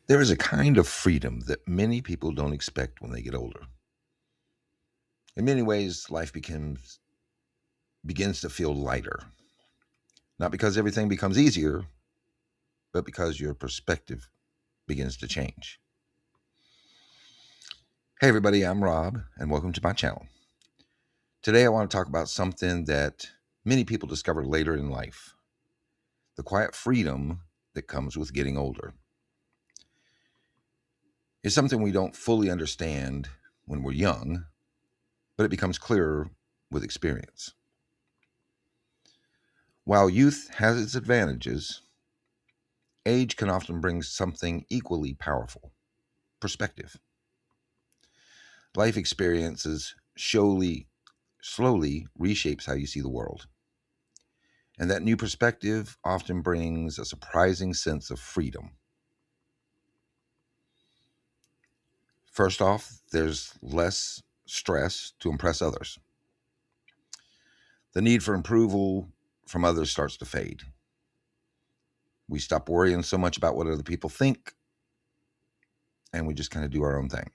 There is a kind of freedom that many people don't expect when they get older. In many ways, life begins to feel lighter, not because everything becomes easier, but because your perspective begins to change. Hey, everybody, I'm Rob, and welcome to my channel. Today, I want to talk about something that many people discover later in life: the quiet freedom that comes with getting older. It's something we don't fully understand when we're young, but it becomes clearer with experience. While youth has its advantages, age can often bring something equally powerful: perspective. Life experiences slowly reshapes how you see the world. And that new perspective often brings a surprising sense of freedom. First off, there's less stress to impress others. The need for approval from others starts to fade. We stop worrying so much about what other people think, and we just kind of do our own thing.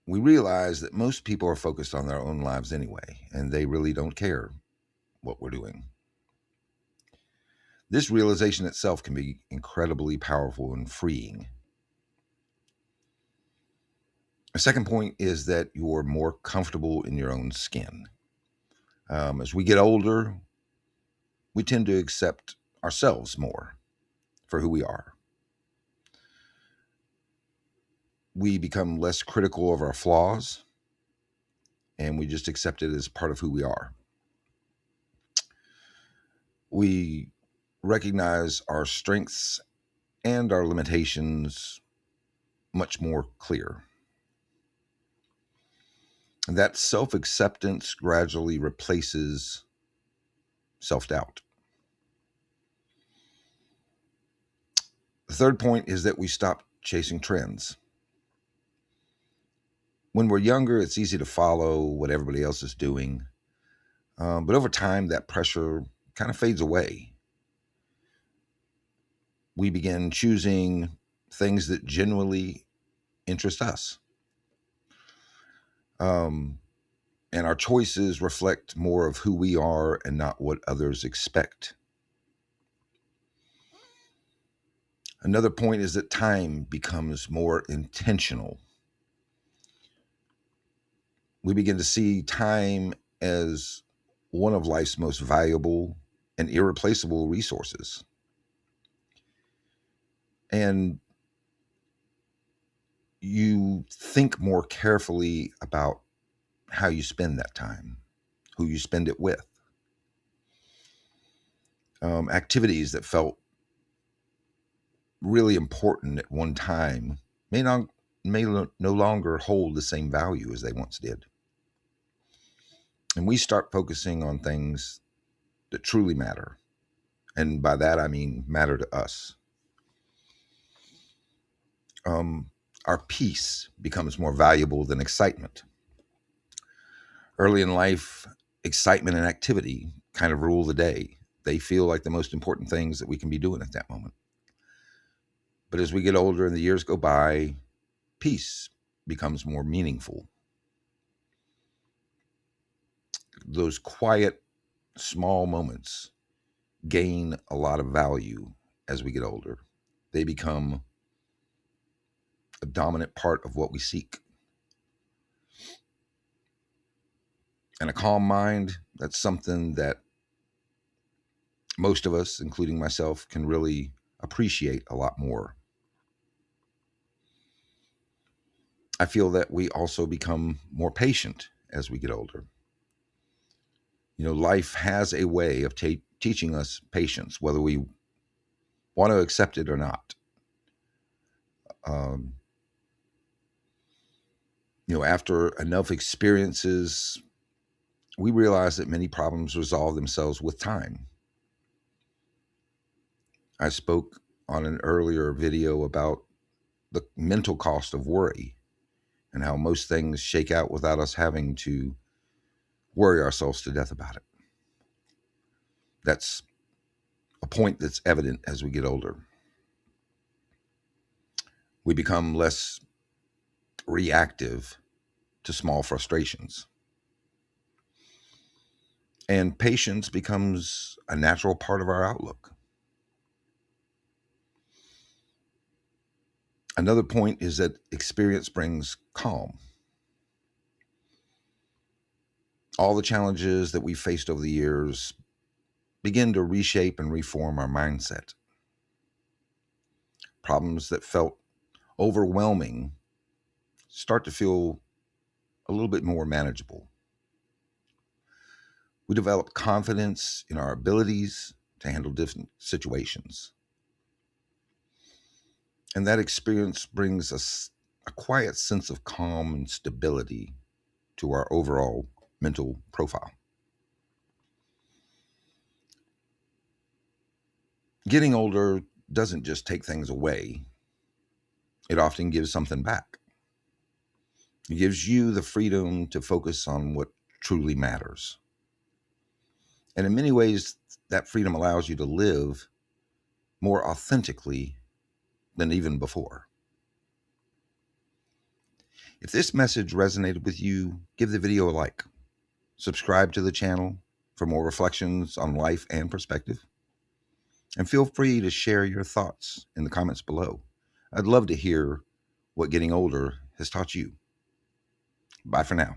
We realize that most people are focused on their own lives anyway, and they really don't care what we're doing. This realization itself can be incredibly powerful and freeing. A second point is that you're more comfortable in your own skin. As we get older, we tend to accept ourselves more for who we are. We become less critical of our flaws, and we just accept it as part of who we are. We recognize our strengths and our limitations much more clear. And that self acceptance gradually replaces self doubt. The third point is that we stop chasing trends. When we're younger, it's easy to follow what everybody else is doing. But over time, that pressure kind of fades away. We begin choosing things that genuinely interest us. Um, and our choices reflect more of who we are and not what others expect. Another point is that time becomes more intentional. We begin to see time as one of life's most valuable and irreplaceable resources. And you think more carefully about how you spend that time, who you spend it with. Activities that felt really important at one time may no longer hold the same value as they once did. And we start focusing on things that truly matter. And by that, I mean matter to us. Um, our peace becomes more valuable than excitement. Early in life, excitement and activity kind of rule the day. They feel like the most important things that we can be doing at that moment. But as we get older and the years go by, peace becomes more meaningful. Those quiet, small moments gain a lot of value as we get older. They become a dominant part of what we seek. And a calm mind, that's something that most of us, including myself, can really appreciate a lot more. I feel that we also become more patient as we get older. Life has a way of teaching us patience, whether we want to accept it or not. Um, After enough experiences, we realize that many problems resolve themselves with time. I spoke on an earlier video about the mental cost of worry and how most things shake out without us having to worry ourselves to death about it. That's a point that's evident as we get older. We become less reactive to small frustrations. And patience becomes a natural part of our outlook. Another point is that experience brings calm. All the challenges that we've faced over the years begin to reshape and reform our mindset. Problems that felt overwhelming start to feel a little bit more manageable. We develop confidence in our abilities to handle different situations. And that experience brings us a quiet sense of calm and stability to our overall mental profile. Getting older doesn't just take things away, it often gives something back. It gives you the freedom to focus on what truly matters. And in many ways, that freedom allows you to live more authentically than even before. If this message resonated with you, give the video a like. Subscribe to the channel for more reflections on life and perspective. And feel free to share your thoughts in the comments below. I'd love to hear what getting older has taught you. Bye for now.